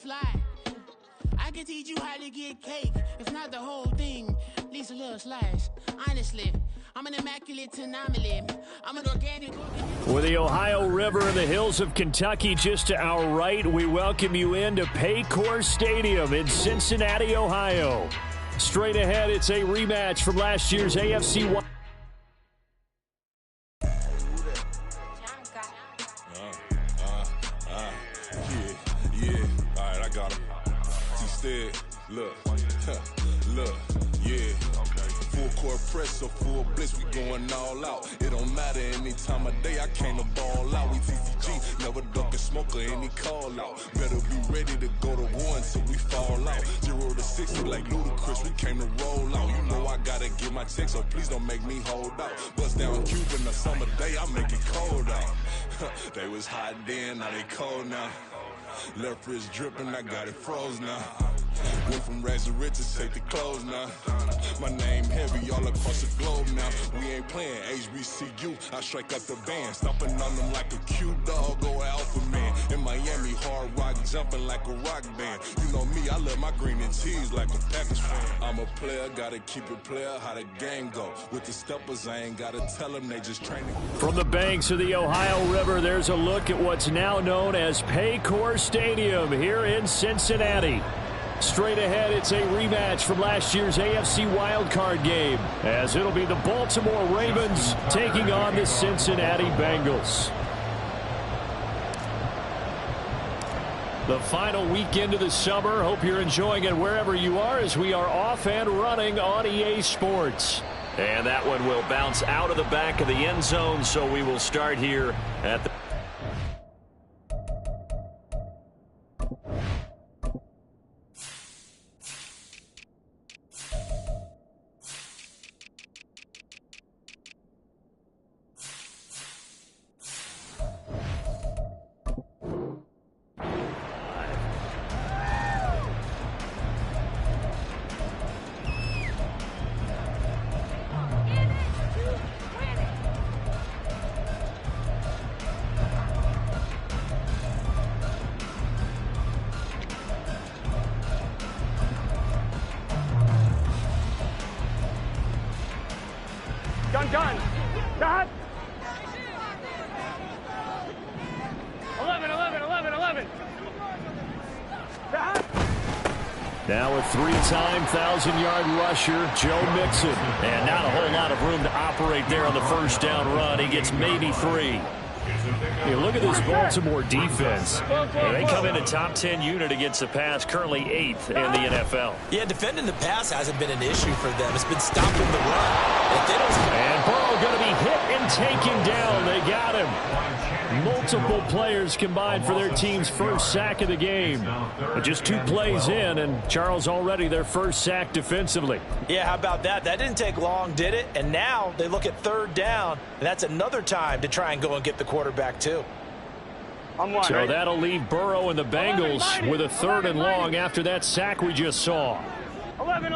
fly. I can teach you how to get cake. If not the whole thing, at least a little slice. Honestly, I'm an immaculate anomaly. I'm an organic. With the Ohio River in the hills of Kentucky just to our right, we welcome you into Paycor Stadium in Cincinnati, Ohio. Straight ahead, it's a rematch from last year's AFC West. Look, yeah. Full court press, so full blitz, we going all out. It don't matter any time of day, I came to ball out. We TCG, never duck a smoker, any call out. Better be ready to go to war until we fall out. 0 to 60 like Ludacris, we came to roll out. You know I gotta get my check, so please don't make me hold out. Bust down Cuban a summer day, I make it cold out. They was hot then, now they cold now. Left wrist dripping, I got it froze now. Went from rags to riches, take the clothes now. My name heavy all across the globe now. We ain't playing HBCU, I strike out the band. Stomping on them like a cute dog or alpha man. In Miami, hard rock jumping like a rock band. You know me, I love my green and cheese like a Packers fan. I'm a player, gotta keep it player, how the game go. With the steppers, I ain't gotta tell them, they just training. From the banks of the Ohio River, there's a look at what's now known as Paycor Stadium here in Cincinnati. Straight ahead, it's a rematch from last year's AFC wildcard game, as it'll be the Baltimore Ravens taking on the Cincinnati Bengals. The final weekend of the summer. Hope you're enjoying it wherever you are, as we are off and running on EA Sports. And that one will bounce out of the back of the end zone, so we will start here at the... Gun. Dot. 11. Dot. Now a three-time 1,000-yard rusher, Joe Mixon. And not a whole lot of room to operate there on the first down run. He gets maybe 3. Hey, look at this Baltimore defense. They come in a top 10 unit against the pass, currently 8th in the NFL. Yeah, defending the pass hasn't been an issue for them. It's been stopping the run. If they don't... And Burrow going to be hit and taken down. They got him. Multiple players combined for their team's first sack of the game. But just 2 plays in, and Charles already their first sack defensively. Yeah, how about that? That didn't take long, did it? And now they look at 3rd down, and that's another time to try and go and get the quarterback too. So that'll leave Burrow and the Bengals with a 3rd and long after that sack we just saw. 11.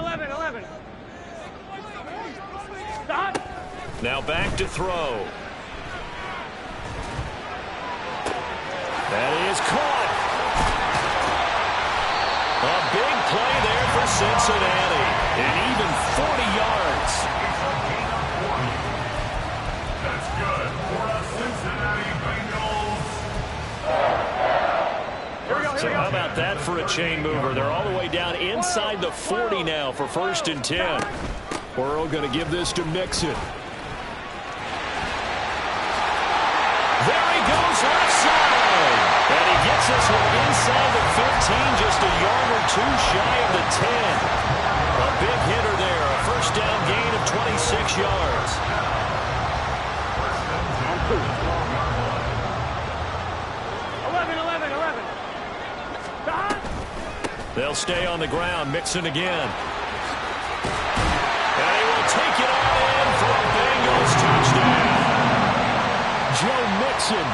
Stop. Now back to throw. That is caught. A big play there for Cincinnati. And even 40 yards. That's good for the Cincinnati Bengals. So how about that for a chain mover? They're all the way down inside the 40 now for 1st and 10. Burrow going to give this to Mixon. There he goes, left side. And he gets this one inside the 15, just a yard or 2 shy of the 10. A big hitter there, a first down gain of 26 yards. 11. They'll stay on the ground, Mixon again. And he will take it all in for a Bengals touchdown. Joe Mixon,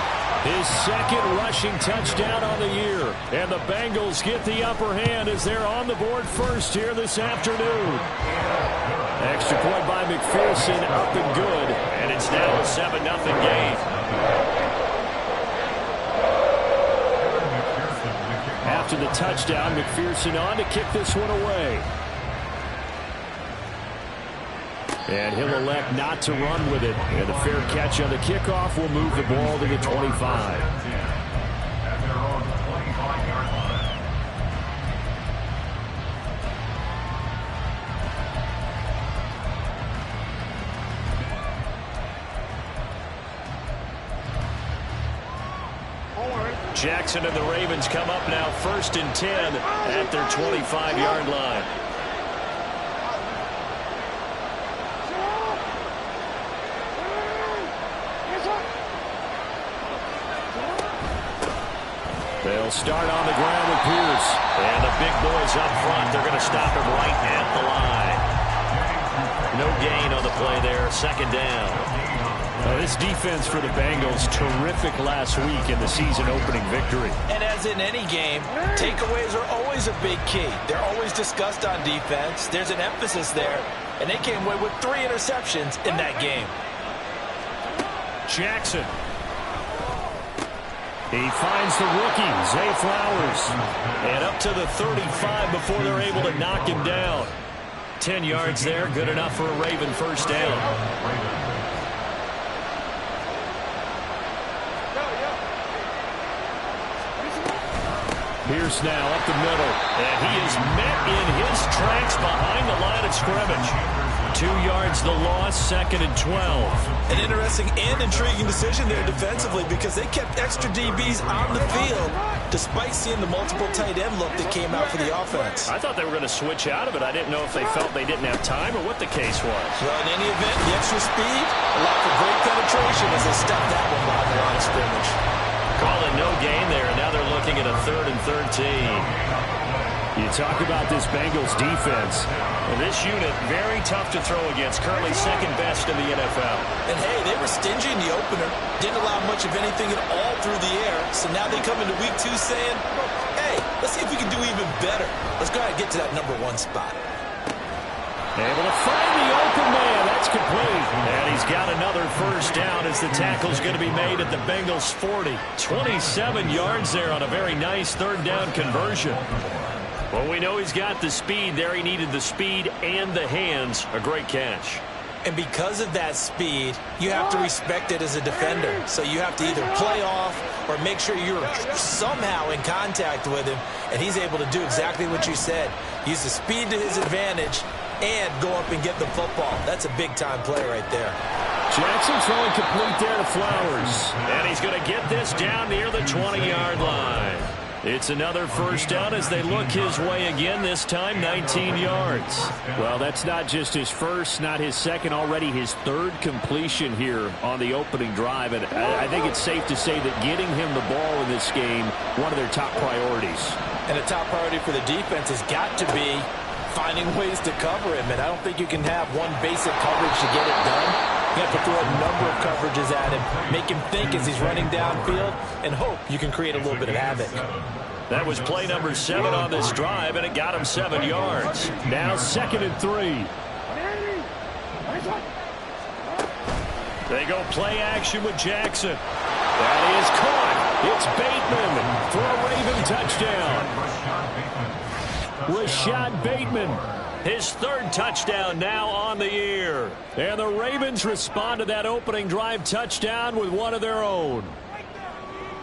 his 2nd rushing touchdown on the year. And the Bengals get the upper hand as they're on the board first here this afternoon. Extra point by McPherson, up and good. And it's now a 7-0 game. after the touchdown. McPherson on to kick this one away. And he'll elect not to run with it. And a fair catch on the kickoff will move the ball to the 25. Jackson and the Ravens come up now 1st and 10 at their 25-yard line. They'll start on the ground with Pierce. And the big boys up front, they're going to stop him right at the line. No gain on the play there, 2nd down. This defense for the Bengals, terrific last week in the season-opening victory. And as in any game, takeaways are always a big key. They're always discussed on defense. There's an emphasis there, and they came away with 3 interceptions in that game. Jackson. He finds the rookie, Zay Flowers. And up to the 35 before they're able to knock him down. 10 yards there, good enough for a Raven 1st down. Pierce now up the middle, and he is met in his tracks behind the line of scrimmage. 2 yards the loss, 2nd and 12. An interesting and intriguing decision there defensively because they kept extra DBs on the field despite seeing the multiple tight end look that came out for the offense. I thought they were going to switch out of it. I didn't know if they felt they didn't have time or what the case was. Well, in any event, the extra speed allowed for great penetration as they stepped that one behind the line of scrimmage. Calling no gain there, and now they're looking at a 3rd and 13. You talk about this Bengals defense. And this unit, very tough to throw against, currently 2nd best in the NFL. And hey, they were stingy in the opener, didn't allow much of anything at all through the air. So now they come into week 2 saying, hey, let's see if we can do even better. Let's go ahead and get to that number 1 spot. Able to find the open man. That's complete. And he's got another 1st down as the tackle's going to be made at the Bengals 40. 27 yards there on a very nice 3rd down conversion. Well, we know he's got the speed there. He needed the speed and the hands. A great catch. And because of that speed, you have to respect it as a defender. So you have to either play off or make sure you're somehow in contact with him. And he's able to do exactly what you said. Use the speed to his advantage and go up and get the football. That's a big-time play right there. Jackson throwing complete there to Flowers. And he's going to get this down near the 20-yard line. It's another 1st down as they look his way again, this time 19 yards. Well, that's not just his first, not his second, already his 3rd completion here on the opening drive. And I think it's safe to say that getting him the ball in this game, one of their top priorities. And a top priority for the defense has got to be finding ways to cover him. And I don't think you can have one basic coverage to get it done. You have to throw a number of coverages at him, make him think as he's running downfield, and hope you can create a little bit of havoc. That was play number 7 on this drive, and it got him 7 yards. Now 2nd and 3. They go play action with Jackson. That is caught. It's Bateman for a Raven touchdown. Rashad Bateman, his 3rd touchdown now on the year. And the Ravens respond to that opening drive touchdown with one of their own.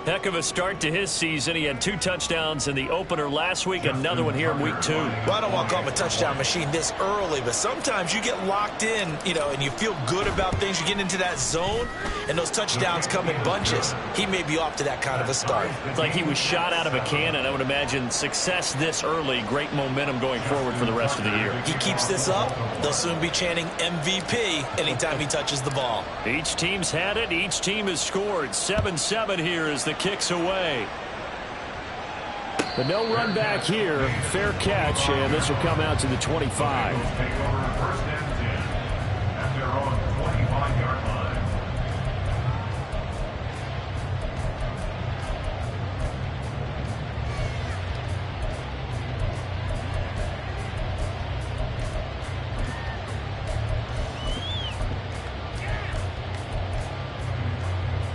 Heck of a start to his season. He had 2 touchdowns in the opener last week, another one here in week 2. Well, I don't want to call him a touchdown machine this early, but sometimes you get locked in, and you feel good about things. You get into that zone, and those touchdowns come in bunches. He may be off to that kind of a start. It's like he was shot out of a cannon. I would imagine success this early, great momentum going forward for the rest of the year. He keeps this up, they'll soon be chanting MVP anytime he touches the ball. Each team's had it. Each team has scored. 7-7 here as the kicks away. But no run back here. Fair catch, and this will come out to the 25.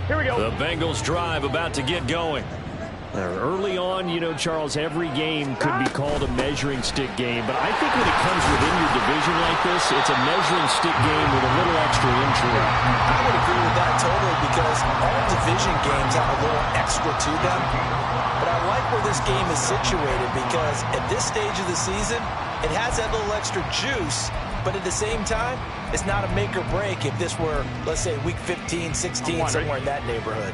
Here we go. The Bengals drive about to get going. Early on, you know, Charles, every game could be called a measuring stick game. But I think when it comes within your division like this, it's a measuring stick game with a little extra intrigue. I would agree with that totally because all division games have a little extra to them. But I like where this game is situated because at this stage of the season, it has that little extra juice. But at the same time, it's not a make or break if this were, let's say, week 15, 16, somewhere in that neighborhood.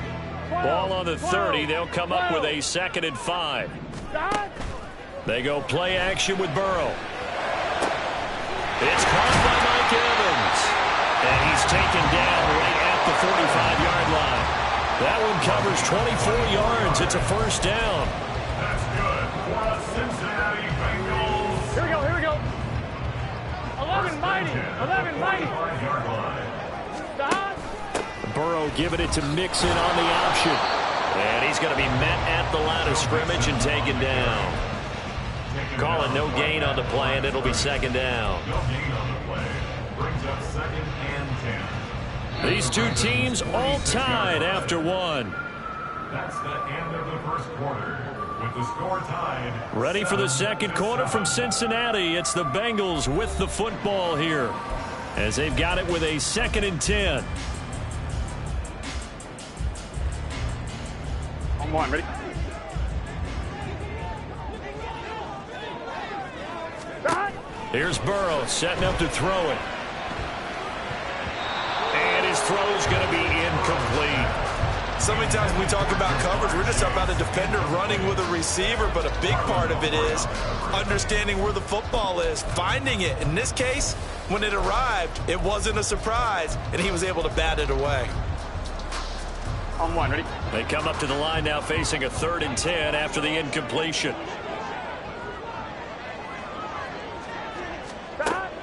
Ball on the 30. They'll come up with a 2nd and 5. They go play action with Burrow. It's caught by Mike Evans. And he's taken down right at the 45-yard line. That one covers 24 yards. It's a first down. That's good for the Cincinnati Bengals. Here we go. 11 mighty. 11 mighty. 45-yard line. Burrow giving it to Mixon on the option. And he's going to be met at the line of scrimmage and taken down. Calling no gain on the play, and it'll be 2nd down. No gain on the play. Brings up 2nd and 10. These two teams all tied after one. That's the end of the first quarter. With the score tied. Ready for the second quarter from Cincinnati. It's the Bengals with the football here, as they've got it with a 2nd and 10. Come on, ready? Here's Burrow setting up to throw it. And his throw's going to be incomplete. So many times when we talk about coverage, we're just talking about a defender running with a receiver, but a big part of it is understanding where the football is, finding it. In this case, when it arrived, it wasn't a surprise, and he was able to bat it away. On one, ready? They come up to the line now facing a 3rd and 10 after the incompletion.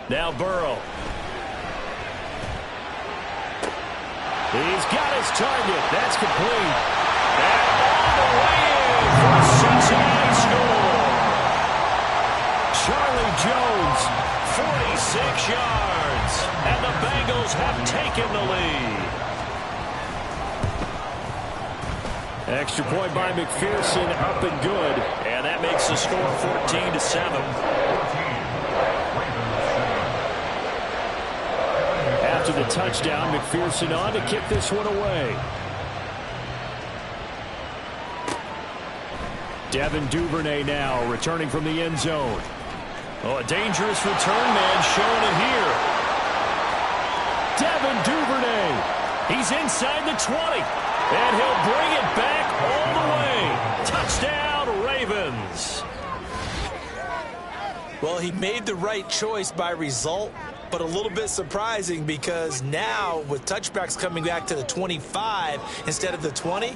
Now Burrow. He's got his target. That's complete. And all the way in for a Cincinnati score. Charlie Jones, 46 yards. And the Bengals have taken the lead. Extra point by McPherson, up and good. And that makes the score 14-7. After the touchdown, McPherson on to kick this one away. Devin Duvernay now returning from the end zone. Oh, a dangerous return man showing it here. Devin Duvernay. He's inside the 20. And he'll bring it back all the way. Touchdown, Ravens. Well, he made the right choice by result, but a little bit surprising because now with touchbacks coming back to the 25 instead of the 20,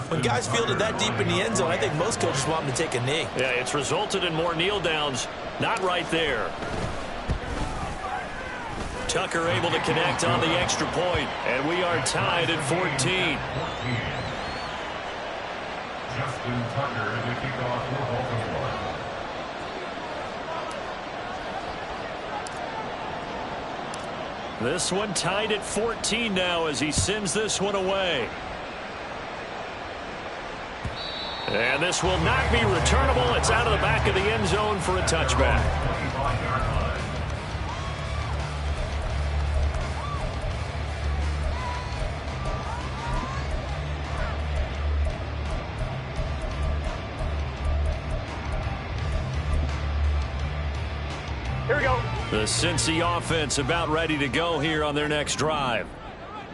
when guys fielded that deep in the end zone, I think most coaches want them to take a knee. Yeah, it's resulted in more kneel downs. Not right there. Tucker able to connect on the extra point, and we are tied at 14. Justin Tucker to kick off for Baltimore. This one tied at 14 now as he sends this one away. And this will not be returnable. It's out of the back of the end zone for a touchback. Here we go. The Cincy offense about ready to go here on their next drive.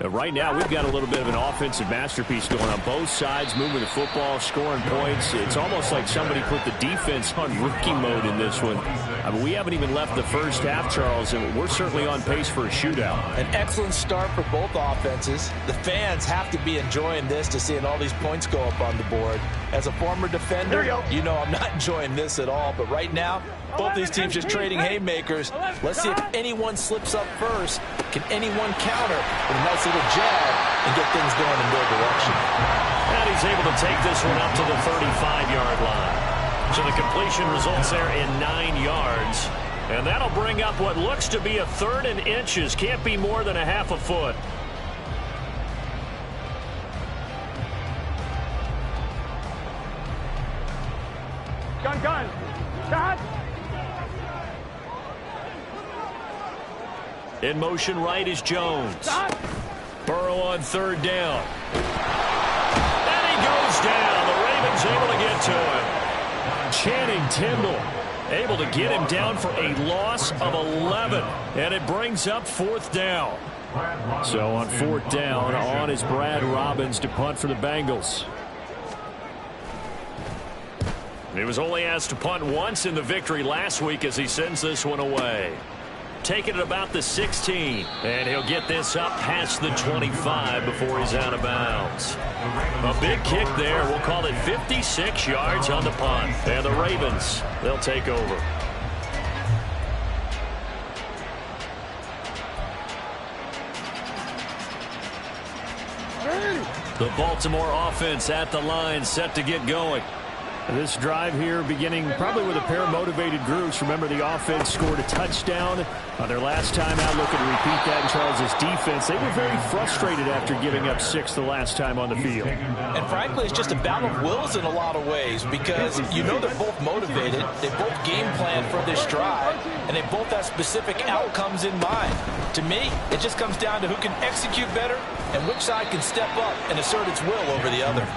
Right now, we've got a little bit of an offensive masterpiece going on both sides, moving the football, scoring points. It's almost like somebody put the defense on rookie mode in this one. I mean, we haven't even left the first half, Charles, and we're certainly on pace for a shootout. An excellent start for both offenses. The fans have to be enjoying this to seeing all these points go up on the board. As a former defender, you know I'm not enjoying this at all. But right now, both these teams just trading haymakers. Let's see if anyone slips up first. Can anyone counter with a nice little jab and get things going in their direction? And he's able to take this one up to the 35-yard line. So the completion results there in 9 yards. And that'll bring up what looks to be a 3rd and inches. Can't be more than a half a foot. In motion right is Jones. Burrow on third down. And he goes down. The Ravens able to get to him. Channing Tindall able to get him down for a loss of 11. And it brings up fourth down. So on fourth down, on is Brad Robbins to punt for the Bengals. He was only asked to punt once in the victory last week as he sends this one away. Taking it about the 16, and he'll get this up past the 25 before he's out of bounds. A big kick there. We'll call it 56 yards on the punt. And the Ravens, they'll take over. The Baltimore offense at the line, set to get going. This drive here beginning probably with a pair of motivated groups. Remember, the offense scored a touchdown on their last time out. Looking to repeat that in Charles' defense. They were very frustrated after giving up 6 the last time on the field. And frankly, it's just a battle of wills in a lot of ways because you know they're both motivated. They both game plan for this drive, and they both have specific outcomes in mind. To me, it just comes down to who can execute better and which side can step up and assert its will over the other.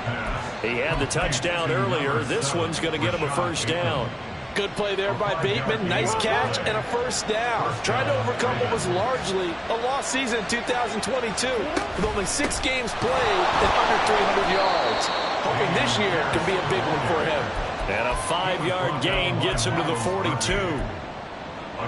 He had the touchdown earlier. This one's going to get him a first down. Good play there by Bateman. Nice catch and a first down. Trying to overcome what was largely a lost season in 2022 with only 6 games played and under 300 yards. Hoping this year can be a big one for him. And a 5-yard gain gets him to the 42.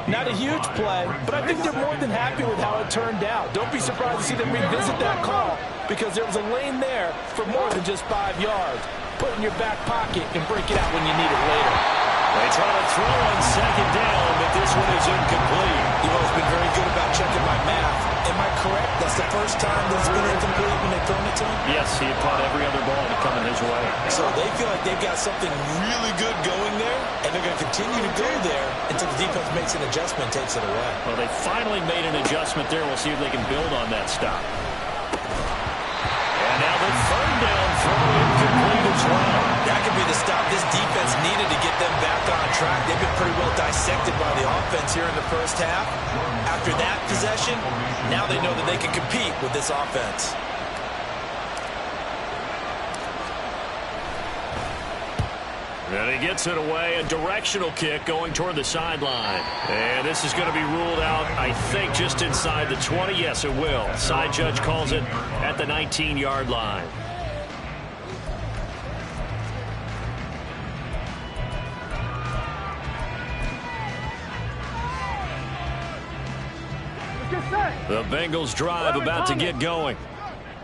Not a huge play, but I think they're more than happy with how it turned out. Don't be surprised to see them revisit that call because there was a lane there for more than just 5 yards. Put it in your back pocket and break it out when you need it later. They try to throw on second down, but this one is incomplete. You've always been very good about checking my math. Am I correct? That's the first time that it's been incomplete when they've thrown it to him? Yes, he had caught every other ball to come in his way. So they feel like they've got something really good going there, and they're going to continue to go there until the defense makes an adjustment and takes it away. Well, they finally made an adjustment there. We'll see if they can build on that stop. And now the third down throw incomplete as well. That could be the stop this defense needed to get them back on track. They've been pretty well dissected by the offense here in the first half. After that possession, now they know that they can compete with this offense. And he gets it away, a directional kick going toward the sideline. And this is going to be ruled out, I think, just inside the 20. Yes, it will. Side judge calls it at the 19-yard line. The Bengals drive about to get going.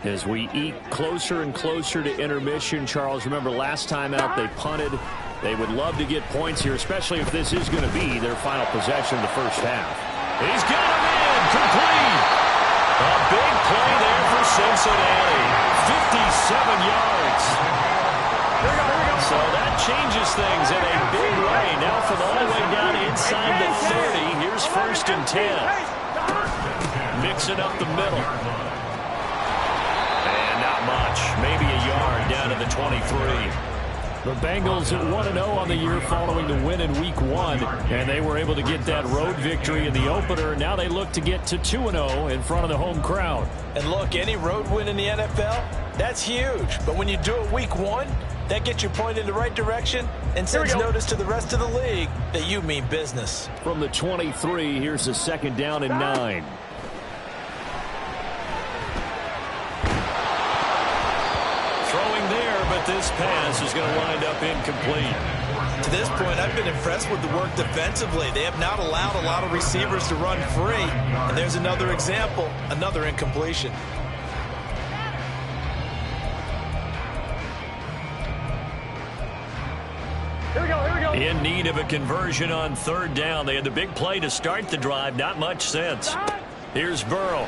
As we eke closer and closer to intermission, Charles, remember last time out they punted. They would love to get points here, especially if this is going to be their final possession of the first half. He's got him in, complete. A big play there for Cincinnati. 57 yards. So that changes things in a big way. Now from all the way down inside the 30, here's 1st and 10. Mix it up the middle. And not much. Maybe a yard down to the 23. The Bengals at 1-0 on the year following the win in Week 1. And they were able to get that road victory in the opener. Now they look to get to 2-0 in front of the home crowd. And look, any road win in the NFL, that's huge. But when you do it Week 1, that gets you pointed in the right direction and sends notice to the rest of the league that you mean business. From the 23, here's a 2nd down and 9. But this pass is going to wind up incomplete. To this point, I've been impressed with the work defensively. They have not allowed a lot of receivers to run free. And there's another example, another incompletion. Here we go. In need of a conversion on 3rd down. They had the big play to start the drive. Not much sense. Here's Burrow.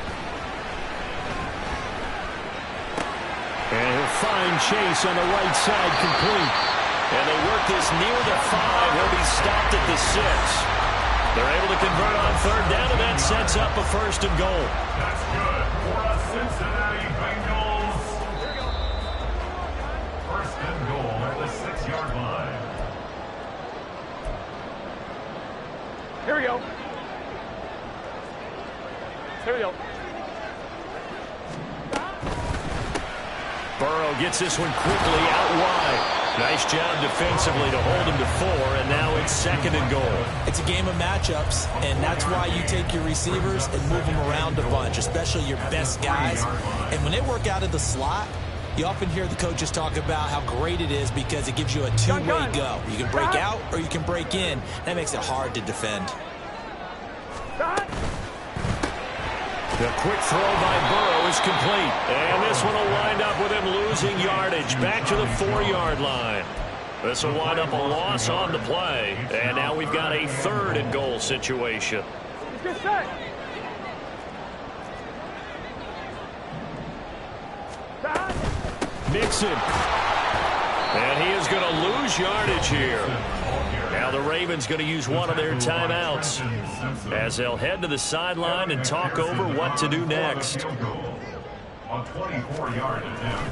And he'll find Chase on the right side, complete. And they work this near the 5. He'll be stopped at the 6. They're able to convert on 3rd down, and that sets up a 1st and goal. That's good for the Cincinnati Bengals. 1st and goal at the 6-yard line. Here we go. Here we go. Burrow gets this one quickly out wide. Nice job defensively to hold him to 4, and now it's 2nd and goal. It's a game of matchups, and that's why you take your receivers and move them around a bunch, especially your best guys. And when they work out of the slot, you often hear the coaches talk about how great it is because it gives you a two-way go. You can break out or you can break in. That makes it hard to defend. The quick throw by Burrow is complete. And this one will wind up with him losing yardage back to the 4-yard line. This will wind up a loss on the play. And now we've got a 3rd and goal situation. Get set. Mixon. And he is going to lose yardage here. Now the Ravens going to use one of their timeouts as they'll head to the sideline and talk over what to do next. On 24-yard attempt.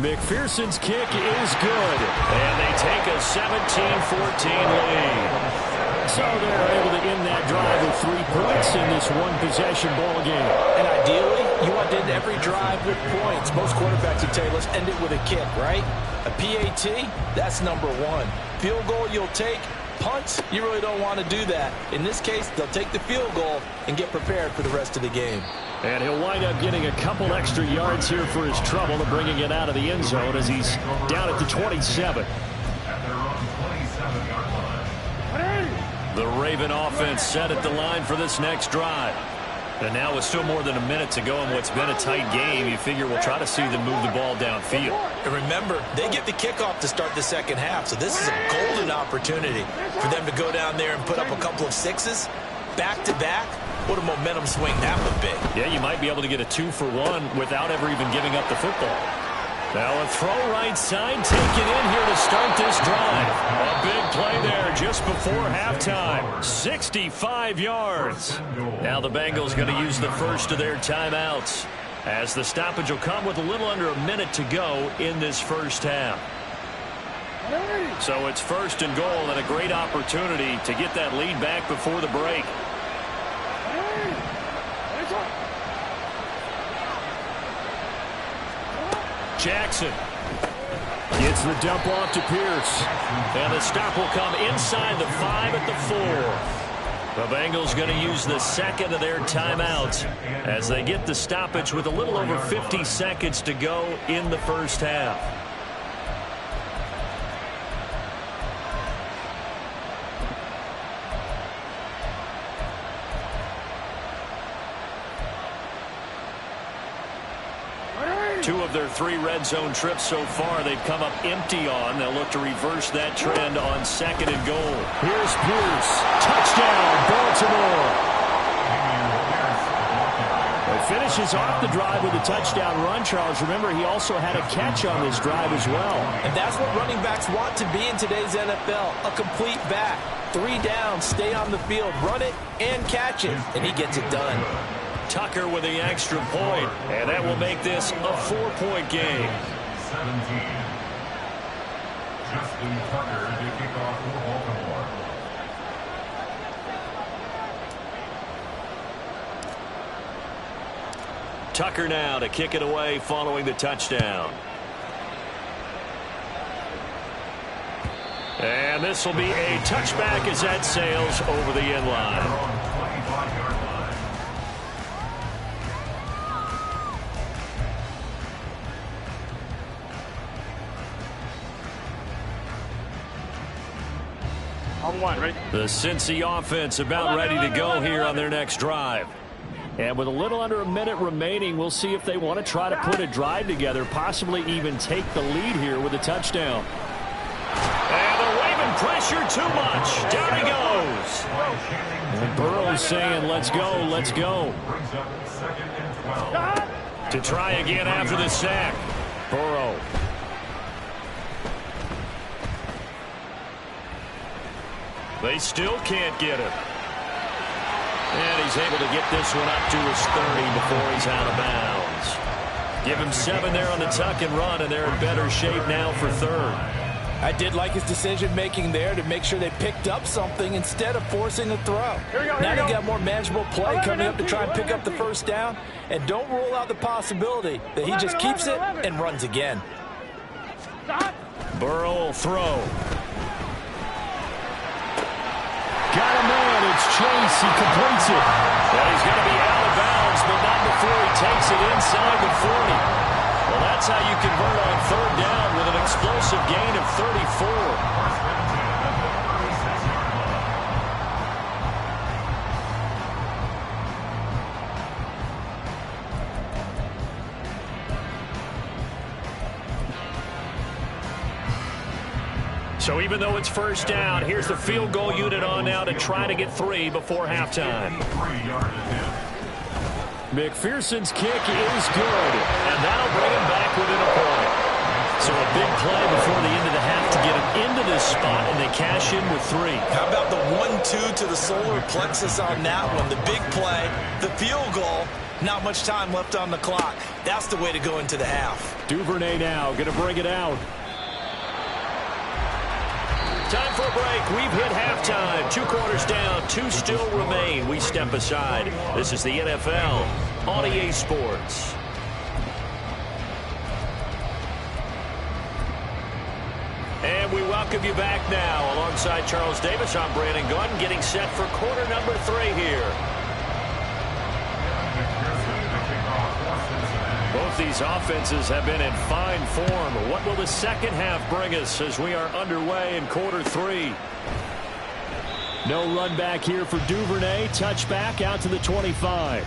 McPherson's kick is good. And they take a 17-14 lead. So they're able to end that drive with 3 points in this one-possession ball game. And ideally, you want to end every drive with points. Most quarterbacks would tell you, let's end it with a kick, right? A PAT, that's number 1. Field goal you'll take. Punts, you really don't want to do that. In this case, they'll take the field goal and get prepared for the rest of the game. And he'll wind up getting a couple extra yards here for his trouble and bringing it out of the end zone as he's down at the 27. At their own 27-yard line. The Raven offense set at the line for this next drive. And now with still more than a minute to go in what's been a tight game, you figure we'll try to see them move the ball downfield. And remember, they get the kickoff to start the second half, so this is a golden opportunity for them to go down there and put up a couple of 6s back-to-back. What a momentum swing that would be. Yeah, you might be able to get a 2-for-1 without ever even giving up the football. Now a throw right side taken in here to start this drive. A big play there just before halftime. 65 yards. Now the Bengals going to use the first of their timeouts as the stoppage will come with a little under a minute to go in this first half. So it's 1st and goal and a great opportunity to get that lead back before the break. Jackson gets the dump off to Pierce. And the stop will come inside the 5 at the 4. The Bengals going to use the 2nd of their timeouts as they get the stoppage with a little over 50 seconds to go in the first half. Two of their 3 red zone trips so far they've come up empty on. They'll look to reverse that trend on 2nd and goal. Here's Pierce. Touchdown, Baltimore. He finishes off the drive with a touchdown run, Charles. Remember, he also had a catch on this drive as well. And that's what running backs want to be in today's NFL, a complete back. 3 down, stay on the field, run it, and catch it. And he gets it done. Tucker with the extra point, and that will make this a 4-point game. 17. Justin Tucker to kick off for Baltimore. Tucker now to kick it away following the touchdown. And this will be a touchback as that sails over the end line. Right? The Cincy offense about ready to go here on their next drive. And with a little under a minute remaining, we'll see if they want to try to put a drive together, possibly even take the lead here with a touchdown. And they're waving pressure too much. Down he goes. And Burrow's saying, let's go, let's go. To try again after the sack. Burrow. They still can't get him. And he's able to get this one up to his 30 before he's out of bounds. Give him 7 there on the tuck and run, and they're in better shape now for 3rd. I did like his decision-making there to make sure they picked up something instead of forcing a throw. Now they got more manageable play coming up to try and pick up the first down. And don't rule out the possibility that he just keeps it and runs again. Burrow will throw. Got a man. It's Chase. He completes it. Well, he's going to be out of bounds, but not before he takes it inside the 40. Well, that's how you convert on third down with an explosive gain of 34. So even though it's first down, here's the field goal unit on now to try to get 3 before halftime. McPherson's kick is good, and that'll bring him back within a point. So a big play before the end of the half to get him into this spot, and they cash in with 3. How about the 1-2 to the solar plexus on that one? The big play, the field goal, not much time left on the clock. That's the way to go into the half. Duvernay now going to bring it out. Time for a break. We've hit halftime. 2 quarters down. 2 still remain. We step aside. This is the NFL on EA Sports. And we welcome you back now. Alongside Charles Davis, I'm Brandon Gunn, getting set for quarter number 3 here. Both these offenses have been in fine form. What will the second half bring us as we are underway in quarter 3? No run back here for Duvernay. Touchback out to the 25.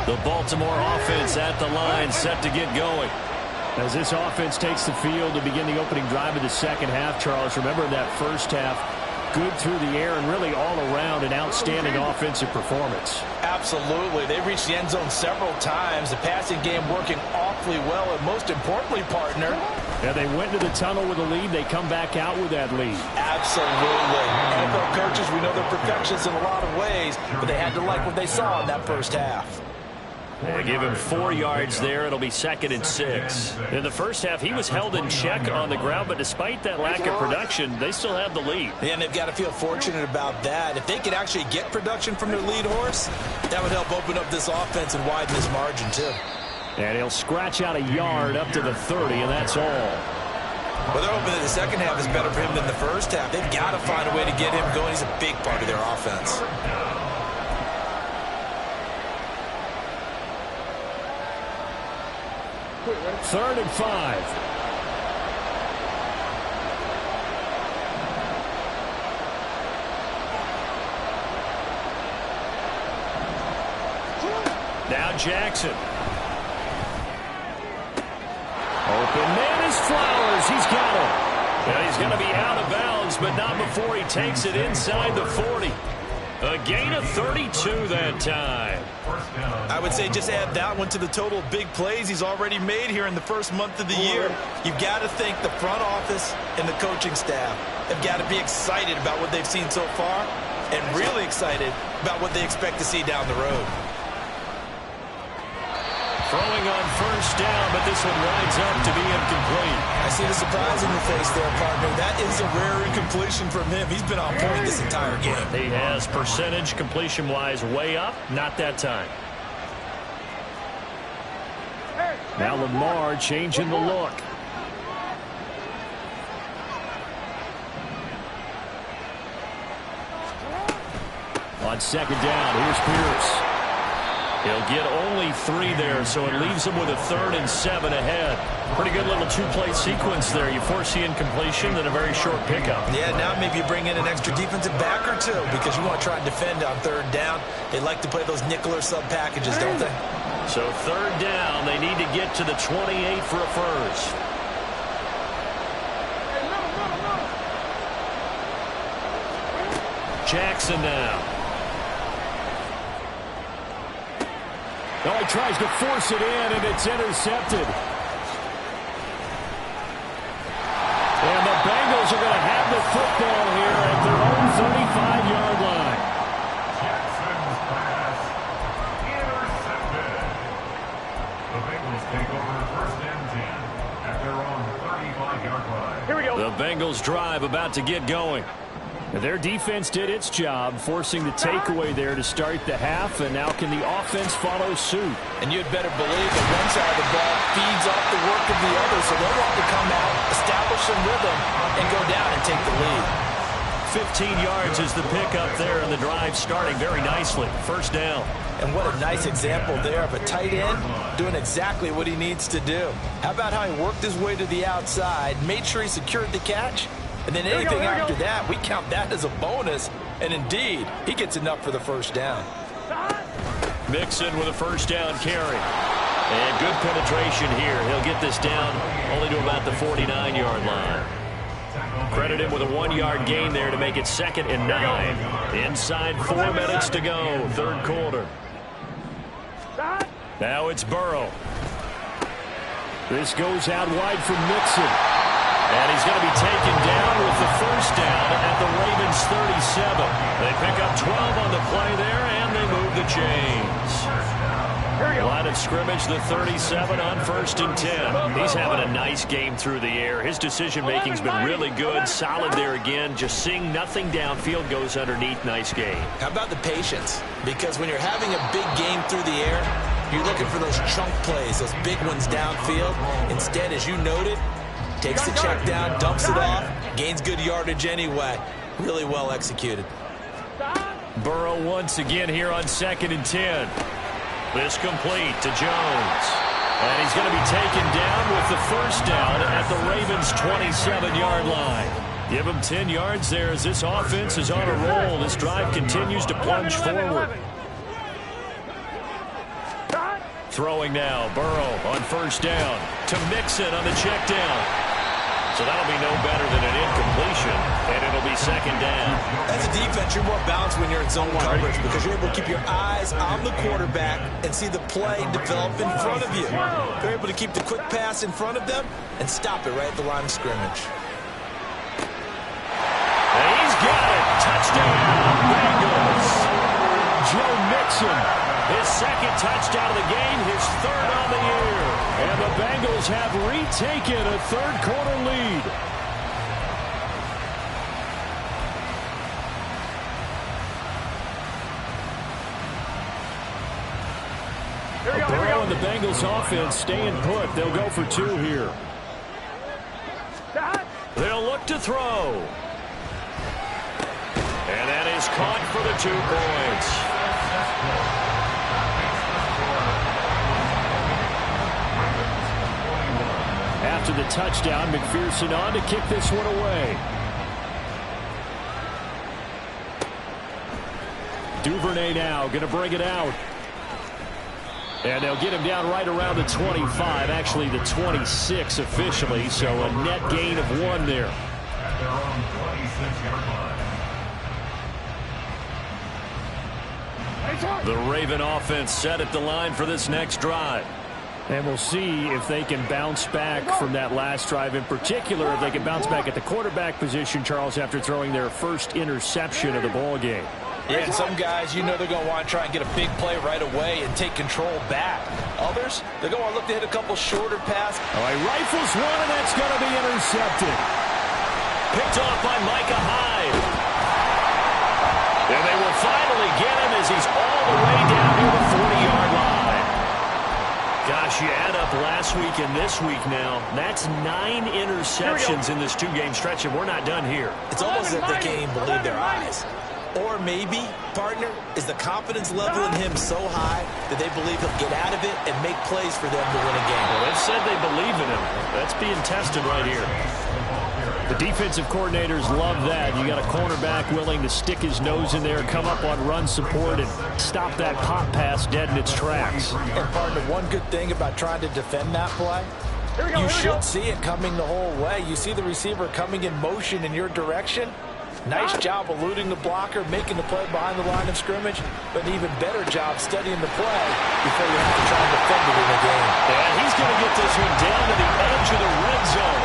The Baltimore offense at the line, set to get going. As this offense takes the field to begin the opening drive of the second half, Charles, remember that first half, good through the air and really all around an outstanding offensive performance. Absolutely. They reached the end zone several times. The passing game working awfully well, and most importantly, partner. Yeah, they went to the tunnel with a lead. They come back out with that lead. Absolutely. NFL coaches, we know they're perfectionists in a lot of ways, but they had to like what they saw in that first half. They give him 4 yards there. It'll be 2nd and 6. In the first half, he was held in check on the ground, but despite that lack of production, they still have the lead. And they've got to feel fortunate about that. If they could actually get production from their lead horse, that would help open up this offense and widen this margin, too. And he'll scratch out a yard up to the 30, and that's all. Well, they're hoping that the second half is better for him than the first half. They've got to find a way to get him going. He's a big part of their offense. Third and 5. Now Jackson. Open man is Flowers. He's got him. Now he's going to be out of bounds, but not before he takes it inside the 40. A gain of 32 that time. I would say just add that one to the total of big plays he's already made here in the first month of the year. You've got to think the front office and the coaching staff have got to be excited about what they've seen so far and really excited about what they expect to see down the road. Throwing on first down, but this one winds up to be incomplete. I see the surprise in your face there, partner. That is a rare incompletion from him. He's been on point this entire game. He has percentage completion-wise way up. Not that time. Now Lamar changing the look. On second down, here's Pierce. He'll get only 3 there, so it leaves him with a 3rd and 7 ahead. Pretty good little 2-play sequence there. You force the incompletion, then a very short pickup. Yeah, now maybe you bring in an extra defensive back or 2 because you want to try and defend on 3rd down. They like to play those nickel or sub packages, don't they? So 3rd down, they need to get to the 28 for a first. Jackson now. Oh, he tries to force it in, and it's intercepted. And the Bengals are going to have the football here at their own 35-yard line. Jackson's pass intercepted. The Bengals take over first and 10 at their own 35-yard line. Here we go. The Bengals drive about to get going. Their defense did its job, forcing the takeaway there to start the half, and now can the offense follow suit? And you'd better believe that one side of the ball feeds off the work of the other, so they'll want to come out, establish some rhythm, and go down and take the lead. 15 yards is the pickup there, and the drive starting very nicely. First down. And what a nice example there of a tight end doing exactly what he needs to do. How about how he worked his way to the outside, made sure he secured the catch, and then anything after that, we count that as a bonus. And indeed, he gets enough for the first down. Mixon with a first down carry. And good penetration here. He'll get this down only to about the 49-yard line. Credit him with a 1-yard gain there to make it 2nd and 9. Inside 4 minutes to go, third quarter. Now it's Burrow. This goes out wide from Mixon. And he's going to be taken down with the first down at the Ravens 37. They pick up 12 on the play there, and they move the chains. Line of scrimmage, the 37 on 1st and 10. He's having a nice game through the air. His decision-making's been really good. Solid there again. Just seeing nothing downfield goes underneath. Nice game. How about the patience? Because when you're having a big game through the air, you're looking for those chunk plays, those big ones downfield. Instead, as you noted, takes the check down, dumps it off, gains good yardage anyway. Really well executed. Burrow once again here on 2nd and 10. This complete to Jones. And he's going to be taken down with the first down at the Ravens' 27-yard line. Give him 10 yards there as this offense is on a roll. This drive continues to plunge forward. Throwing now, Burrow on first down to Mixon on the check down. So that'll be no better than an incompletion, and it'll be 2nd down. As a defense, you're more balanced when you're in zone coverage because you're able to keep your eyes on the quarterback and see the play develop in front of you. You're able to keep the quick pass in front of them and stop it right at the line of scrimmage. And he's got it. Touchdown, Bengals. Joe Mixon, his 2nd touchdown of the game, his 3rd on the year. And the Bengals have retaken a third-quarter lead. Burrow and the Bengals offense staying put. They'll go for 2 here. They'll look to throw. And that is caught for the 2 points. After the touchdown, McPherson on to kick this one away. Duvernay now going to bring it out. And they'll get him down right around the 25, actually the 26 officially, so a net gain of 1 there. At their own 26-yard line. The Raven offense set at the line for this next drive. And we'll see if they can bounce back from that last drive. In particular, if they can bounce back at the quarterback position, Charles, after throwing their first interception of the ball game. Yeah, and some guys, you know they're going to want to try and get a big play right away and take control back. Others, they're going to want to look to hit a couple shorter passes. All right, rifles one, and that's going to be intercepted. Picked off by Micah Hyde. And they will finally get him as he's all the way down near the 40-yard line. Gosh, you add up last week and this week now. That's 9 interceptions in this 2-game stretch, and we're not done here. It's almost as if they can't even believe their eyes. Or maybe, partner, is the confidence level in him so high that they believe he'll get out of it and make plays for them to win a game. Well, they've said they believe in him. That's being tested right here. The defensive coordinators love that. You got a cornerback willing to stick his nose in there, come up on run support, and stop that pop pass dead in its tracks. And partner, one good thing about trying to defend that play, you should see it coming the whole way. You see the receiver coming in motion in your direction. Nice job eluding the blocker, making the play behind the line of scrimmage, but an even better job studying the play before you have to try and defend it in the game. And he's going to get this one down to the edge of the red zone.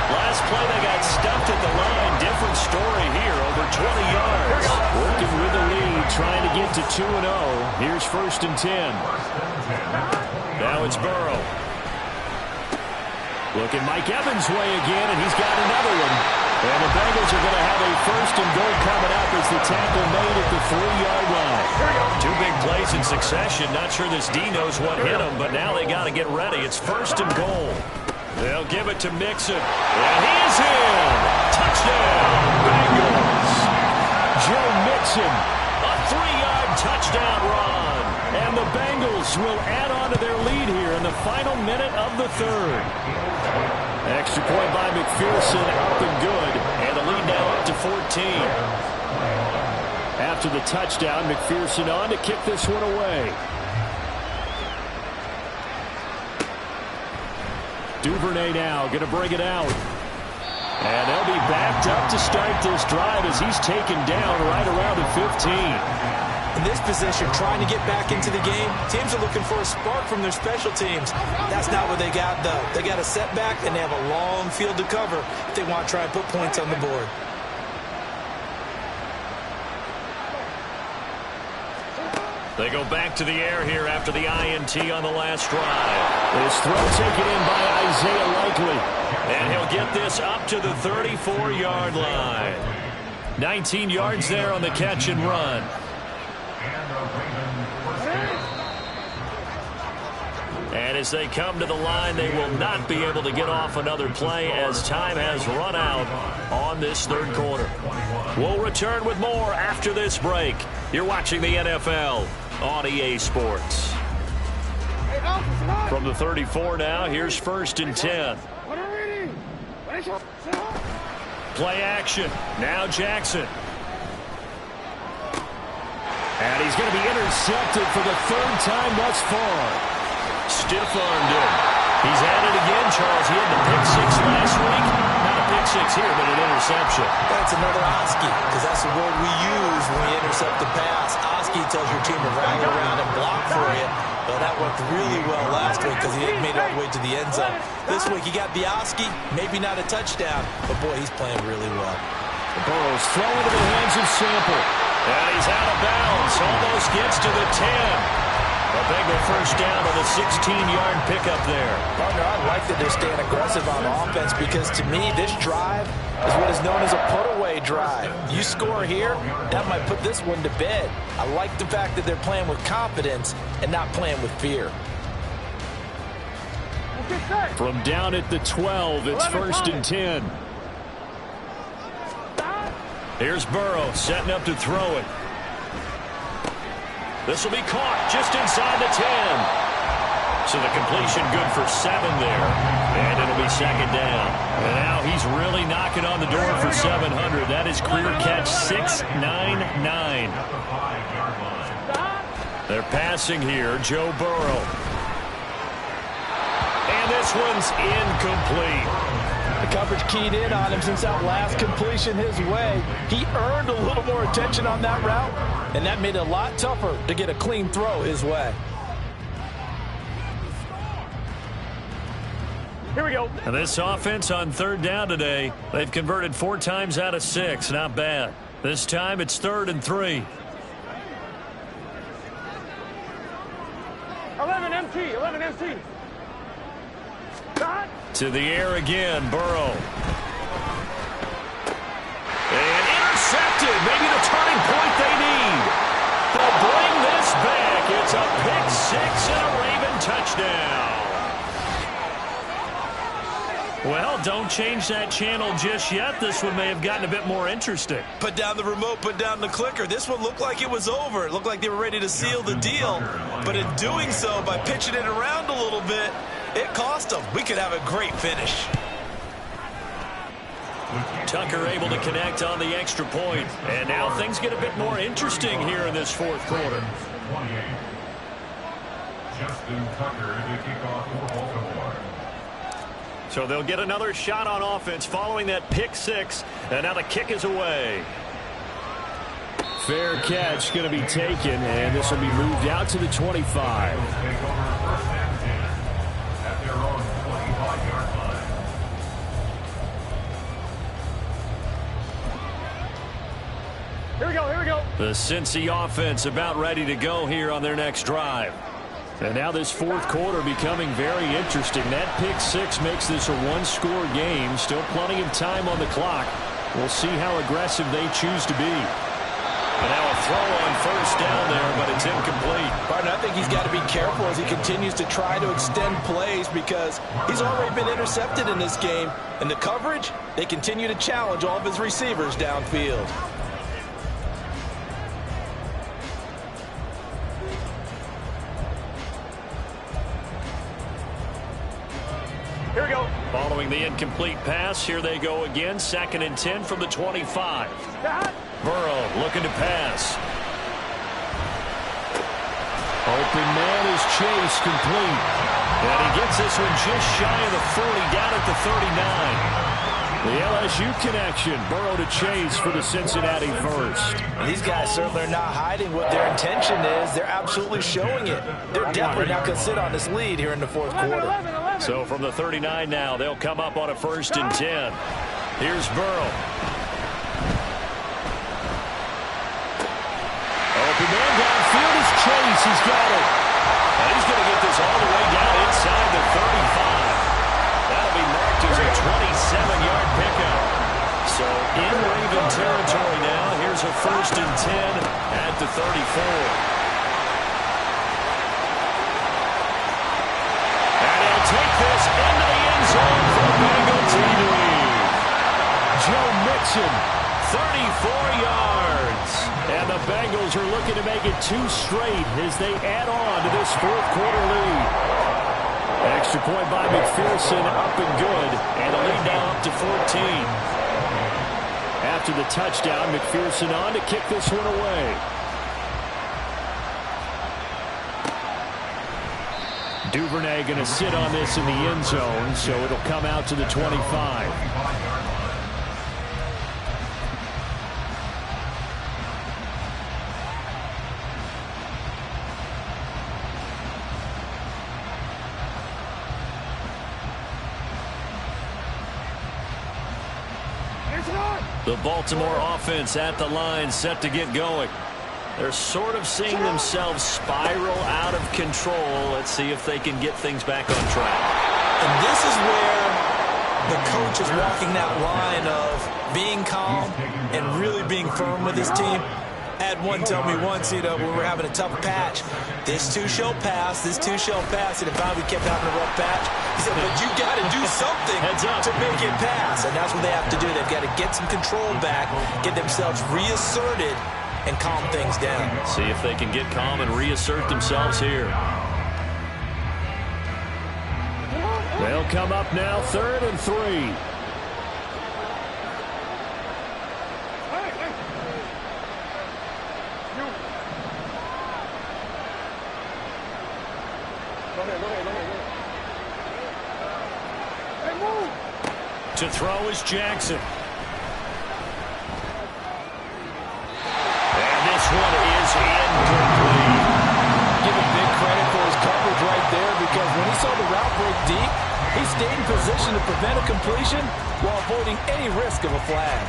Last play, they got stuffed at the line. Different story here, over 20 yards. Working with the lead, trying to get to 2-0. Here's 1st and 10. Now it's Burrow. Looking Mike Evans' way again, and he's got another one. And the Bengals are going to have a 1st and goal coming up as the tackle made at the 3-yard line. 2 big plays in succession. Not sure this D knows what hit him, but now they got to get ready. It's 1st and goal. They'll give it to Mixon. And he is in. Touchdown, Bengals. Joe Mixon, a 3-yard touchdown run. And the Bengals will add on to their lead here in the final minute of the 3rd. Extra point by McPherson, up and good. And the lead now up to 14. After the touchdown, McPherson on to kick this one away. Duvernay now going to bring it out. And they'll be backed up to start this drive as he's taken down right around the 15. In this position, trying to get back into the game, teams are looking for a spark from their special teams. That's not what they got, though. They got a setback, and they have a long field to cover if they want to try and put points on the board. They go back to the air here after the INT on the last drive. This throw taken in by Isaiah Likely. And he'll get this up to the 34-yard line. 19 yards there on the catch and run. And as they come to the line, they will not be able to get off another play as time has run out on this 3rd quarter. We'll return with more after this break. You're watching the NFL on EA Sports. From the 34 now, here's 1st and 10. Play action. Now Jackson. And he's going to be intercepted for the 3rd time thus far. Stiff-armed him. He's at it again, Charles. He had the pick 6 last week. Not a pick 6 here, but an interception. That's another Oski, because that's the word we use when we intercept the pass. Oski tells your team to rally around and block for you. Well, that worked really well last week because he made it all the way to the end zone. This week he got the Oski, maybe not a touchdown, but boy, he's playing really well. Burrow's throw into the hands of Sample. And he's out of bounds. Almost gets to the 10. A Bengal 1st down on the 16-yard pickup there. Partner, I like that they're staying aggressive on offense because to me, this drive is what is known as a put-away drive. You score here, that might put this one to bed. I like the fact that they're playing with confidence and not playing with fear. From down at the 12, it's 1st and 10. Here's Burrow setting up to throw it. This will be caught just inside the 10. So the completion good for 7 there. And it'll be 2nd down. And now he's really knocking on the door for 700. That is career catch 699. They're passing here, Joe Burrow. And this one's incomplete. The coverage keyed in on him since that last completion his way. He earned a little more attention on that route, and that made it a lot tougher to get a clean throw his way. Here we go. And this offense on 3rd down today, they've converted 4 times out of 6. Not bad. This time it's 3rd and 3. 11 MT. To the air again, Burrow. And intercepted. Maybe the turning point they need. They'll bring this back. It's a pick 6 and a Raven touchdown. Well, don't change that channel just yet. This one may have gotten a bit more interesting. Put down the remote, put down the clicker. This one looked like it was over. It looked like they were ready to seal the deal. But in doing so, by pitching it around a little bit, it cost them. We could have a great finish. Tucker able to connect on the extra point. And now things get a bit more interesting here in this 4th quarter. Justin Tucker to kick off for Baltimore. So they'll get another shot on offense following that pick 6. And now the kick is away. Fair catch going to be taken, and this will be moved out to the 25. Take over first and 10 at their own 25-yard line. Here we go, here we go. The Cincy offense about ready to go here on their next drive. And now this fourth quarter becoming very interesting. That pick six makes this a one-score game. Still plenty of time on the clock. We'll see how aggressive they choose to be. And now a throw on first down there, but it's incomplete. Partner, I think he's got to be careful as he continues to try to extend plays because he's already been intercepted in this game. And the coverage, they continue to challenge all of his receivers downfield. Here we go. Following the incomplete pass, here they go again. 2nd and 10 from the 25. Burrow looking to pass. Open man is Chase, complete. And he gets this one just shy of the 40, down at the 39. The LSU connection, Burrow to Chase for the Cincinnati first. These guys certainly are not hiding what their intention is. They're absolutely showing it. They're definitely not going to sit on this lead here in the fourth quarter. So from the 39 now, they'll come up on a 1st and 10. Here's Burrow. Open man downfield is Chase. He's got it. And he's going to get this all the way down inside the 35. That'll be marked as a 27-yard pickup. So in Raven territory now. Here's a 1st and 10 at the 34. Take this into the end zone for Bengal team lead. Joe Mixon, 34 yards. And the Bengals are looking to make it 2 straight as they add on to this fourth quarter lead. Extra point by McPherson, up and good. And the lead now up to 14. After the touchdown, McPherson on to kick this one away. Duvernay going to sit on this in the end zone, so it'll come out to the 25. The Baltimore offense at the line, set to get going. They're sort of seeing themselves spiral out of control. Let's see if they can get things back on track. And this is where the coach is walking that line of being calm and really being firm with his team. I had one tell me once, when we were having a tough patch, this too shall pass, this too shall pass, and if we kept having a rough patch, he said, but you got to do something to make it pass. And that's what they have to do. They've got to get some control back, get themselves reasserted, and calm things down. See if they can get calm and reassert themselves here. They'll come up now, 3rd and 3. To throw is Jackson. This one is incomplete. Give him big credit for his coverage right there because when he saw the route break deep, he stayed in position to prevent a completion while avoiding any risk of a flag.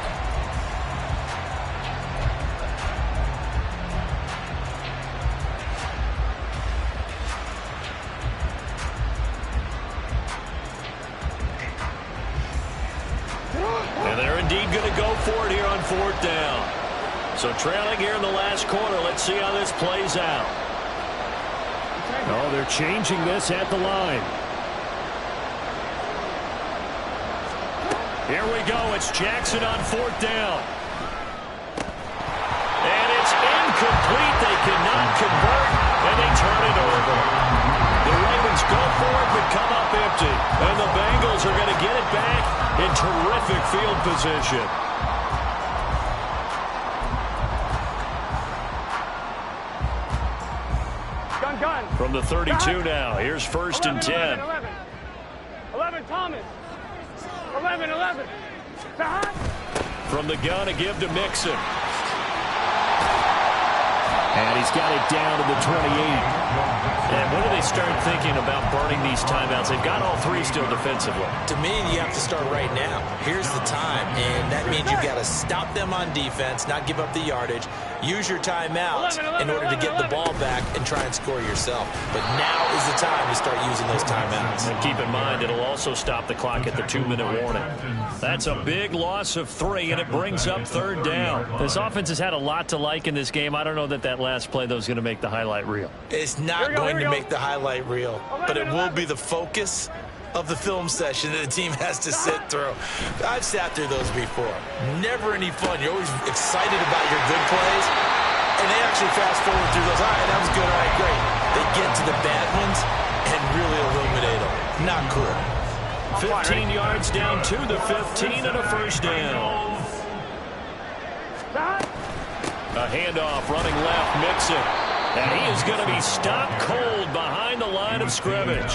And they're indeed going to go for it here on 4th down. So trailing here in the last quarter. Let's see how this plays out. Oh, they're changing this at the line. Here we go. It's Jackson on 4th down. And it's incomplete. They cannot convert, and they turn it over. The Ravens go for it, but come up empty. And the Bengals are going to get it back in terrific field position. From the 32 now. Here's 1st and 10. 11, Thomas. 11. From the gun, a give to Mixon. And he's got it down to the 28. And when do they start thinking about burning these timeouts? They've got all three still defensively. To me, you have to start right now. Here's the time, and that means you've got to stop them on defense, not give up the yardage, use your timeouts in order to get the ball back and try and score yourself. But now is the time to start using those timeouts. And keep in mind, it'll also stop the clock at the 2-minute warning. That's a big loss of 3, and it brings up 3rd down. This offense has had a lot to like in this game. I don't know that last play, though, is going to make the highlight reel. It's not going to make the highlight reel, but it will be the focus of the film session that the team has to sit through. I've sat through those before. Never any fun. You're always excited about your good plays, and they actually fast forward through those. All right, that was good. All right, great. They get to the bad ones and really illuminate them. Not cool. 15 yards down to the 15 and a 1st down. A handoff running left, Mixon. And he is going to be stopped cold behind the line of scrimmage.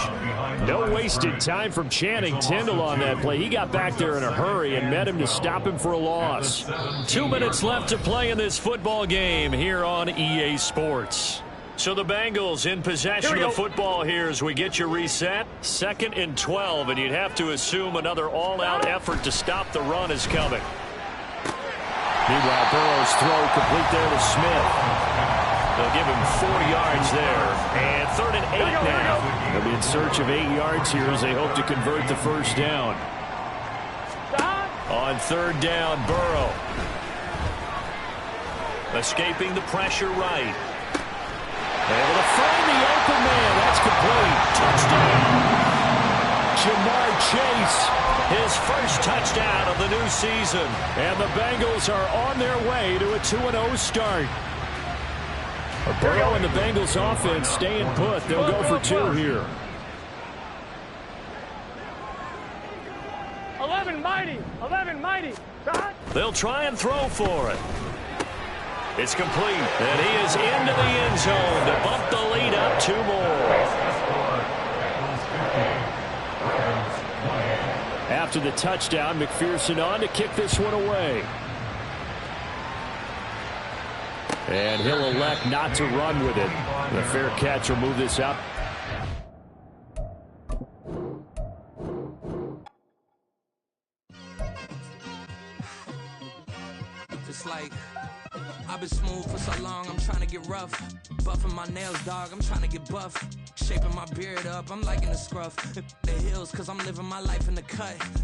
No wasted time from Channing Tindall on that play. He got back there in a hurry and met him to stop him for a loss. 2 minutes left to play in this football game here on EA Sports. So the Bengals in possession of the football here as we get you reset. 2nd and 12, and you'd have to assume another all-out effort to stop the run is coming. Meanwhile, Burrow's throw complete there to Smith. They'll give him 4 yards there. And 3rd and 8 now. They'll be in search of 8 yards here as they hope to convert the 1st down. On 3rd down, Burrow. Escaping the pressure right. Able to find the open man. That's complete. Touchdown. Jamar Chase. His first touchdown of the new season. And the Bengals are on their way to a 2-0 start. Burrow and the Bengals offense staying put. They'll go for 2 here. 11 mighty. They'll try and throw for it. It's complete. And he is into the end zone to bump the lead up 2 more. After the touchdown, McPherson on to kick this one away. And he'll elect not to run with it. The fair catch will move this up. Just like I've been smooth for so long, I'm trying to get rough. Buffing my nails, dog, I'm trying to get buff. Shaping my beard up, I'm liking the scruff. The hills, cause I'm living my life in the cut.